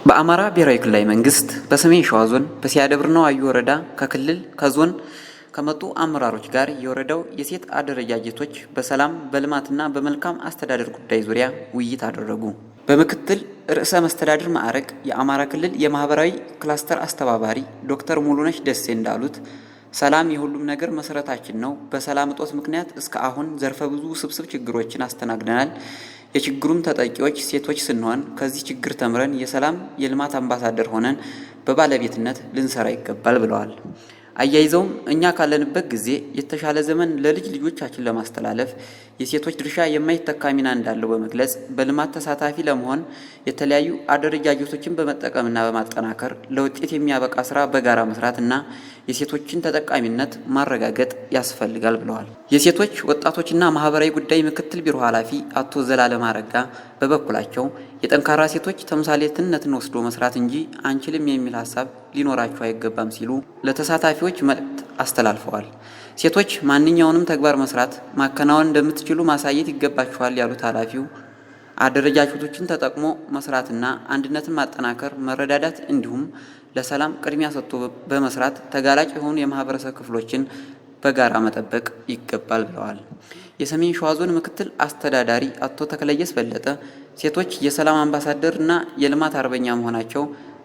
በአማራ ብሔራዊ ክልላዊ መንግስት በሰሜን ሸዋ ዞን በሲያደብርና ዋዩ ወረዳ ከክልል ከዞን ከመጡ አመራሮች ጋር የወረዳው የሴት አደረጃጀቶች በሰላም በልማትና በመልካም አስተዳደር ጉዳይ ዙሪያ ውይይት አደረጉ። በምክትል ርዕሰ መስተዳድር ማዕረግ የአማራ ክልል የማህበራዊ ክላስተር አስተባባሪ ዶክተር ሙሉነሽ ደሴ እንዳሉት ሰላም የሁሉም ነገር መሰረታችን ነው። በሰላም እጦት ምክንያት እስከ አሁን ዘርፈ ብዙ ውስብስብ ችግሮችን አስተናግደናል። የችግሩም ተጠቂዎች ሴቶች ስንሆን ከዚህ ችግር ተምረን የሰላም የልማት አምባሳደር ሆነን በባለቤትነት ልንሰራ ይገባል ብለዋል። አያይዘውም እኛ ካለንበት ጊዜ የተሻለ ዘመን ለልጅ ልጆቻችን ለማስተላለፍ የሴቶች ድርሻ የማይተካ ሚና እንዳለው በመግለጽ በልማት ተሳታፊ ለመሆን የተለያዩ አደረጃጀቶችን በመጠቀምና በማጠናከር ለውጤት የሚያበቃ ስራ በጋራ መስራትና የሴቶችን ተጠቃሚነት ማረጋገጥ ያስፈልጋል ብለዋል። የሴቶች ወጣቶችና ማህበራዊ ጉዳይ ምክትል ቢሮ ኃላፊ አቶ ዘላለም አረጋ በበኩላቸው የጠንካራ ሴቶች ተምሳሌትነትን ወስዶ መስራት እንጂ አንችልም የሚል ሀሳብ ሊኖራቸው አይገባም ሲሉ ለተሳታፊዎች መልእክት አስተላልፈዋል። ሴቶች ማንኛውንም ተግባር መስራት ማከናወን እንደምትችሉ ማሳየት ይገባቸዋል ያሉት ኃላፊው አደረጃጀቶችን ተጠቅሞ መስራትና አንድነትን ማጠናከር፣ መረዳዳት እንዲሁም ለሰላም ቅድሚያ ሰጥቶ በመስራት ተጋላጭ የሆኑ የማህበረሰብ ክፍሎችን በጋራ መጠበቅ ይገባል ብለዋል። የሰሜን ሸዋ ዞን ምክትል አስተዳዳሪ አቶ ተክለየስ በለጠ ሴቶች የሰላም አምባሳደር እና የልማት አርበኛ መሆናቸው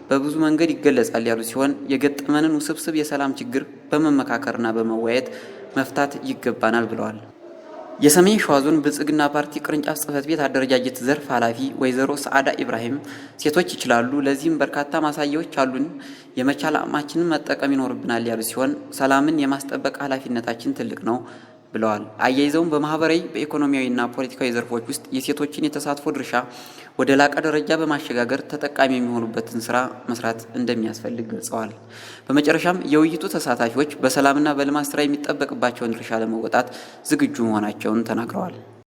በብዙ መንገድ ይገለጻል ያሉ ሲሆን የገጠመንን ውስብስብ የሰላም ችግር በመመካከርና በመወያየት መፍታት ይገባናል ብለዋል። የሰሜን ሸዋ ዞን ብልጽግና ፓርቲ ቅርንጫፍ ጽህፈት ቤት አደረጃጀት ዘርፍ ኃላፊ ወይዘሮ ሰዓዳ ኢብራሂም ሴቶች ይችላሉ፣ ለዚህም በርካታ ማሳያዎች አሉን፣ የመቻል አቅማችንን መጠቀም ይኖርብናል ያሉ ሲሆን ሰላምን የማስጠበቅ ኃላፊነታችን ትልቅ ነው ብለዋል። አያይዘውም በማህበራዊ በኢኮኖሚያዊና ፖለቲካዊ ዘርፎች ውስጥ የሴቶችን የተሳትፎ ድርሻ ወደ ላቀ ደረጃ በማሸጋገር ተጠቃሚ የሚሆኑበትን ስራ መስራት እንደሚያስፈልግ ገልጸዋል። በመጨረሻም የውይይቱ ተሳታፊዎች በሰላምና በልማት ስራ የሚጠበቅባቸውን ድርሻ ለመወጣት ዝግጁ መሆናቸውን ተናግረዋል።